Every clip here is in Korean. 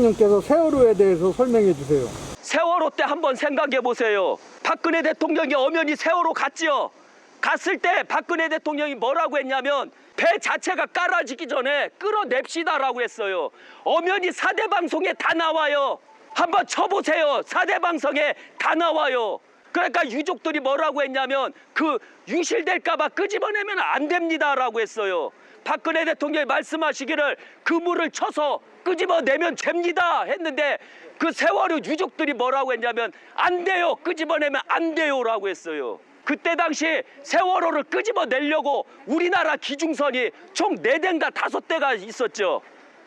대통령께서 세월호에 대해서 설명해 주세요. 세월호 때 한번 생각해 보세요. 박근혜 대통령이 엄연히 세월호 갔지요. 갔을 때 박근혜 대통령이 뭐라고 했냐면 배 자체가 깔아지기 전에 끌어냅시다라고 했어요. 엄연히 4대 방송에 다 나와요. 한번 쳐보세요. 4대 방송에 다 나와요. 그러니까 유족들이 뭐라고 했냐면 그 유실될까봐 끄집어내면 안 됩니다라고 했어요. 박근혜 대통령이 말씀하시기를 그물을 쳐서 끄집어내면 됩니다 했는데 그 세월호 유족들이 뭐라고 했냐면 안 돼요. 끄집어내면 안 돼요라고 했어요. 그때 당시 세월호를 끄집어내려고 우리나라 기중선이 총 4대인가 5대가 있었죠.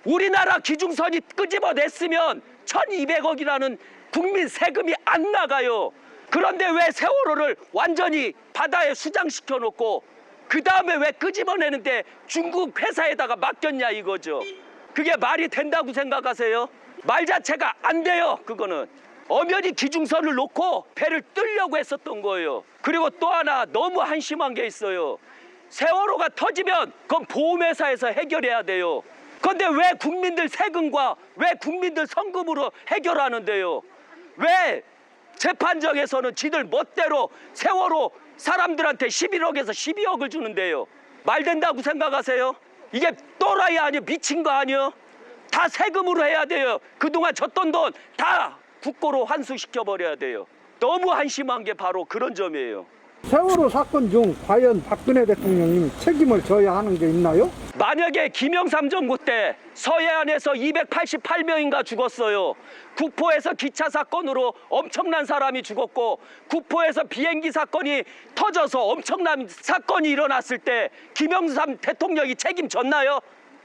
우리나라 기중선이 끄집어냈으면 1200억이라는 국민 세금이 안 나가요. 그런데 왜 세월호를 완전히 바다에 수장시켜 놓고 그 다음에 왜 끄집어내는데 중국 회사에다가 맡겼냐 이거죠. 그게 말이 된다고 생각하세요? 말 자체가 안 돼요. 그거는 엄연히 기중선을 놓고 배를 뜰려고 했었던 거예요. 그리고 또 하나 너무 한심한 게 있어요. 세월호가 터지면 그건 보험회사에서 해결해야 돼요. 그런데 왜 국민들 세금과 왜 국민들 성금으로 해결하는데요? 왜 재판정에서는 지들 멋대로 세월호 사람들한테 11억에서 12억을 주는데요? 말 된다고 생각하세요? 이게 또라이 아니에요? 미친 거 아니에요? 다 세금으로 해야 돼요. 그동안 졌던 돈 다 국고로 환수시켜버려야 돼요. 너무 한심한 게 바로 그런 점이에요. 세월호 사건 중 과연 박근혜 대통령님 책임을 져야 하는 게 있나요? 만약에 김영삼 정부 때 서해안에서 288명인가 죽었어요. 구포에서 기차 사건으로 엄청난 사람이 죽었고 구포에서 비행기 사건이 터져서 엄청난 사건이 일어났을 때 김영삼 대통령이 책임졌나요?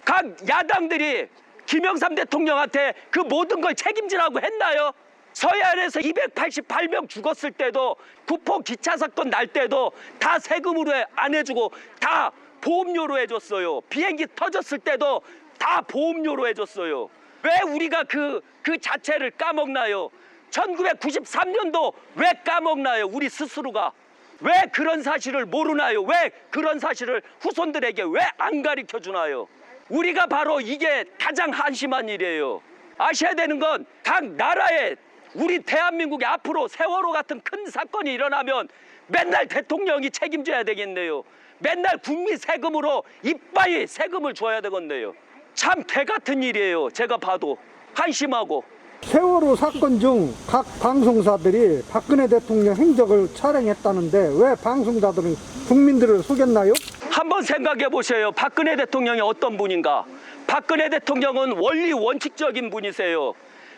각 야당들이 김영삼 대통령한테 그 모든 걸 책임지라고 했나요? 서해안에서 288명 죽었을 때도 구포 기차 사건 날 때도 다 세금으로 안 해주고 다 보험료로 해줬어요. 비행기 터졌을 때도 다 보험료로 해줬어요. 왜 우리가 그 자체를 까먹나요? 1993년도 왜 까먹나요? 우리 스스로가. 왜 그런 사실을 모르나요? 왜 그런 사실을 후손들에게 왜 안 가르쳐 주나요? 우리가 바로 이게 가장 한심한 일이에요. 아셔야 되는 건 각 나라에 우리 대한민국에 앞으로 세월호 같은 큰 사건이 일어나면 맨날 대통령이 책임져야 되겠네요. 맨날 국민 세금으로 이빠이 세금을 줘야 되겠네요. 참 개같은 일이에요. 제가 봐도 한심하고. 세월호 사건 중 각 방송사들이 박근혜 대통령 행적을 촬영했다는데 왜 방송사들은 국민들을 속였나요? 한번 생각해 보세요. 박근혜 대통령이 어떤 분인가? 박근혜 대통령은 원리 원칙적인 분이세요.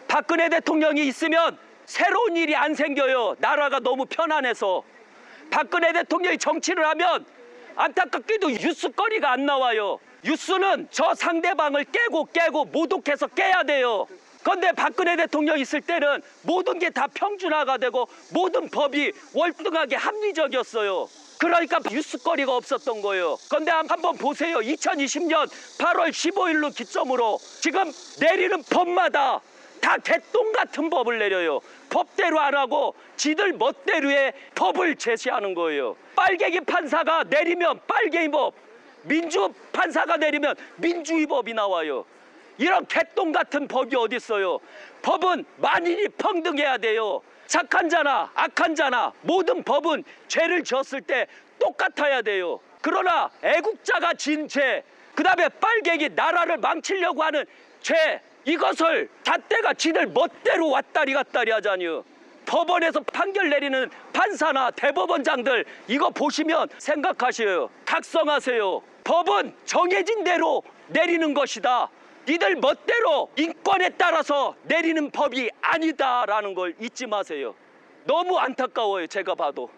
박근혜 대통령이 있으면 새로운 일이 안 생겨요. 나라가 너무 편안해서. 박근혜 대통령이 정치를 하면 안타깝게도 뉴스거리가 안 나와요. 뉴스는 저 상대방을 깨고 모독해서 깨야 돼요. 그런데 박근혜 대통령 있을 때는 모든 게 다 평준화가 되고 모든 법이 월등하게 합리적이었어요. 그러니까 뉴스거리가 없었던 거예요. 그런데 한번 보세요. 2020년 8월 15일로 기점으로 지금 내리는 법마다 다 개똥 같은 법을 내려요. 법대로 안 하고 지들 멋대로의 법을 제시하는 거예요. 빨갱이 판사가 내리면 빨갱이 법, 민주 판사가 내리면 민주의 법이 나와요. 이런 개똥 같은 법이 어디 있어요? 법은 만인이 평등해야 돼요. 착한 자나 악한 자나 모든 법은 죄를 지었을 때 똑같아야 돼요. 그러나 애국자가 진 죄, 그 다음에 빨갱이 나라를 망치려고 하는 죄, 이것을 잣대가 지들 멋대로 왔다리 갔다리 하자니요. 법원에서 판결 내리는 판사나 대법원장들 이거 보시면 생각하셔요. 각성하세요. 법은 정해진 대로 내리는 것이다. 니들 멋대로 인권에 따라서 내리는 법이 아니다라는 걸 잊지 마세요. 너무 안타까워요. 제가 봐도.